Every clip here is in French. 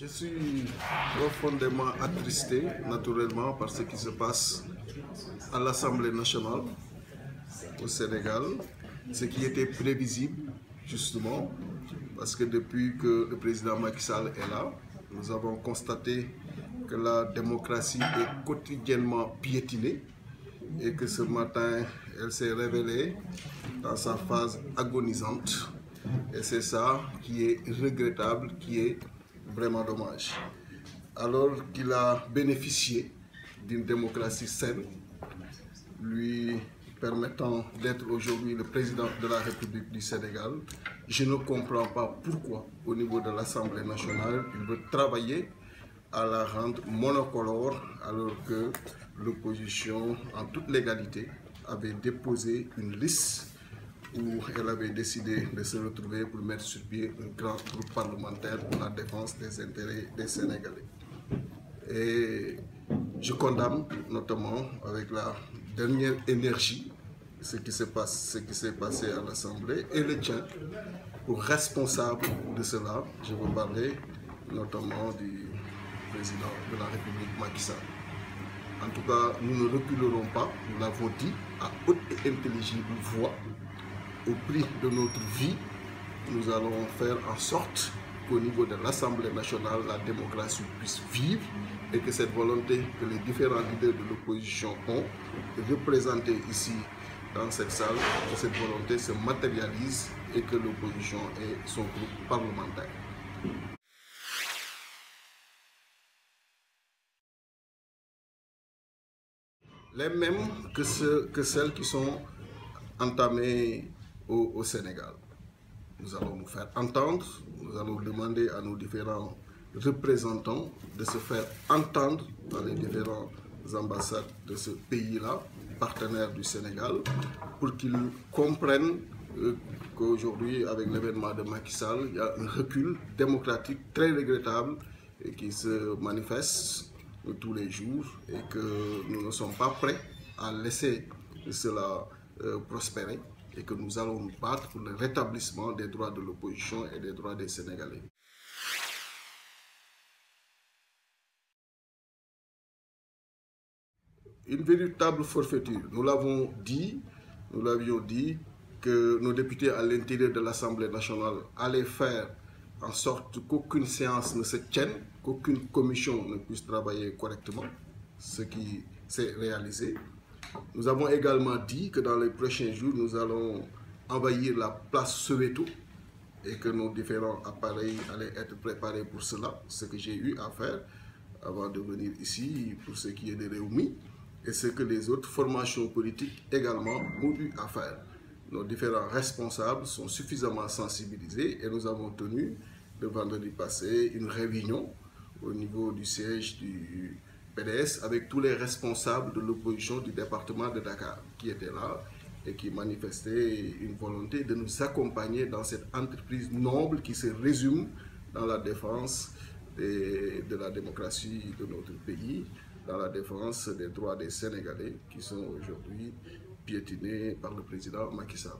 Je suis profondément attristé, naturellement, par ce qui se passe à l'Assemblée nationale au Sénégal, ce qui était prévisible, justement, parce que depuis que le président Macky Sall est là, nous avons constaté que la démocratie est quotidiennement piétinée et que ce matin, elle s'est révélée dans sa phase agonisante. Et c'est ça qui est regrettable, qui est vraiment dommage. Alors qu'il a bénéficié d'une démocratie saine, lui permettant d'être aujourd'hui le président de la République du Sénégal, je ne comprends pas pourquoi, au niveau de l'Assemblée nationale, il veut travailler à la rendre monocolore, alors que l'opposition, en toute légalité, avait déposé une liste où elle avait décidé de se retrouver pour mettre sur pied un grand groupe parlementaire pour la défense des intérêts des Sénégalais. Et je condamne notamment avec la dernière énergie ce qui s'est passé à l'Assemblée et le tien pour responsable de cela. Je veux parler notamment du président de la République, Macky Sall. En tout cas, nous ne reculerons pas, nous l'avons dit à haute et intelligible voix. Au prix de notre vie, nous allons faire en sorte qu'au niveau de l'Assemblée nationale, la démocratie puisse vivre et que cette volonté que les différents leaders de l'opposition ont représentée ici dans cette salle, que cette volonté se matérialise et que l'opposition ait son groupe parlementaire. Les mêmes que celles qui sont entamées au Sénégal. Nous allons nous faire entendre, nous allons demander à nos différents représentants de se faire entendre dans les différentes ambassades de ce pays-là, partenaire du Sénégal, pour qu'ils comprennent qu'aujourd'hui, avec l'événement de Macky Sall, il y a un recul démocratique très regrettable et qui se manifeste tous les jours et que nous ne sommes pas prêts à laisser cela prospérer et que nous allons nous battre pour le rétablissement des droits de l'opposition et des droits des Sénégalais. Une véritable forfaiture. Nous l'avions dit que nos députés à l'intérieur de l'Assemblée nationale allaient faire en sorte qu'aucune séance ne se tienne, qu'aucune commission ne puisse travailler correctement, ce qui s'est réalisé. Nous avons également dit que dans les prochains jours, nous allons envahir la place Soweto et que nos différents appareils allaient être préparés pour cela, ce que j'ai eu à faire avant de venir ici pour ce qui est de Rewmi et ce que les autres formations politiques également ont eu à faire. Nos différents responsables sont suffisamment sensibilisés et nous avons tenu le vendredi passé une réunion au niveau du siège du PDS avec tous les responsables de l'opposition du département de Dakar qui étaient là et qui manifestaient une volonté de nous accompagner dans cette entreprise noble qui se résume dans la défense de la démocratie de notre pays, dans la défense des droits des Sénégalais qui sont aujourd'hui piétinés par le président Macky Sall.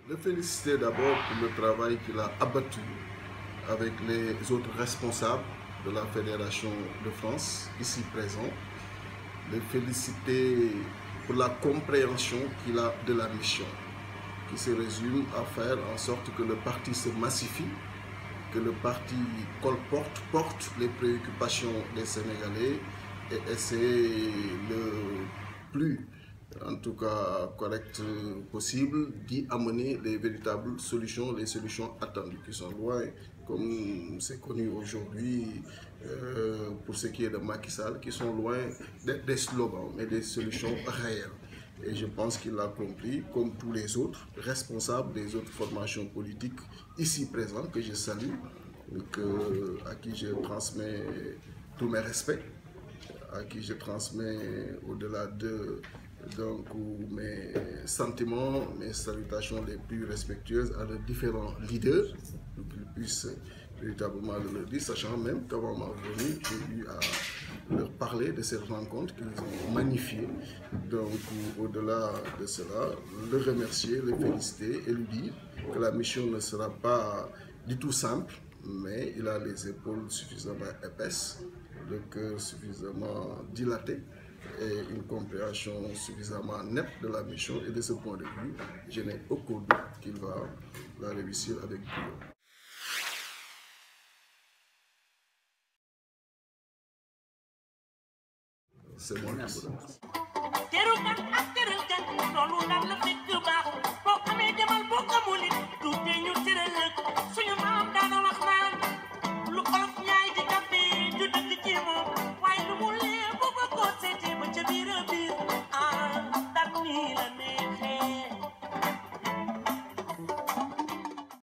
Le féliciter d'abord pour le travail qu'il a abattu avec les autres responsables de la Fédération de France, ici présents. Le féliciter pour la compréhension qu'il a de la mission, qui se résume à faire en sorte que le parti se massifie, que le parti porte les préoccupations des Sénégalais et essaie le plus, en tout cas correct possible, d'y amener les véritables solutions, les solutions attendues, qui sont loin, comme c'est connu aujourd'hui pour ce qui est de Macky Sall, qui sont loin d'être des slogans, mais des solutions réelles. Et je pense qu'il l'a compris, comme tous les autres responsables des autres formations politiques ici présentes, que je salue, à qui je transmets tous mes respects, à qui je transmets au-delà de mes sentiments, mes salutations les plus respectueuses à leurs différents leaders, pour qu'ils puissent véritablement le lundi, sachant même qu'avant ma venue, j'ai eu à leur parler de cette rencontre qu'ils ont magnifiée. Donc, au-delà de cela, le remercier, le féliciter et lui dire que la mission ne sera pas du tout simple, mais il a les épaules suffisamment épaisses, le cœur suffisamment dilaté et une compréhension suffisamment nette de la mission. Et de ce point de vue, je n'ai aucun doute qu'il va la réussir avec brio. C'est moi qui vous remercie.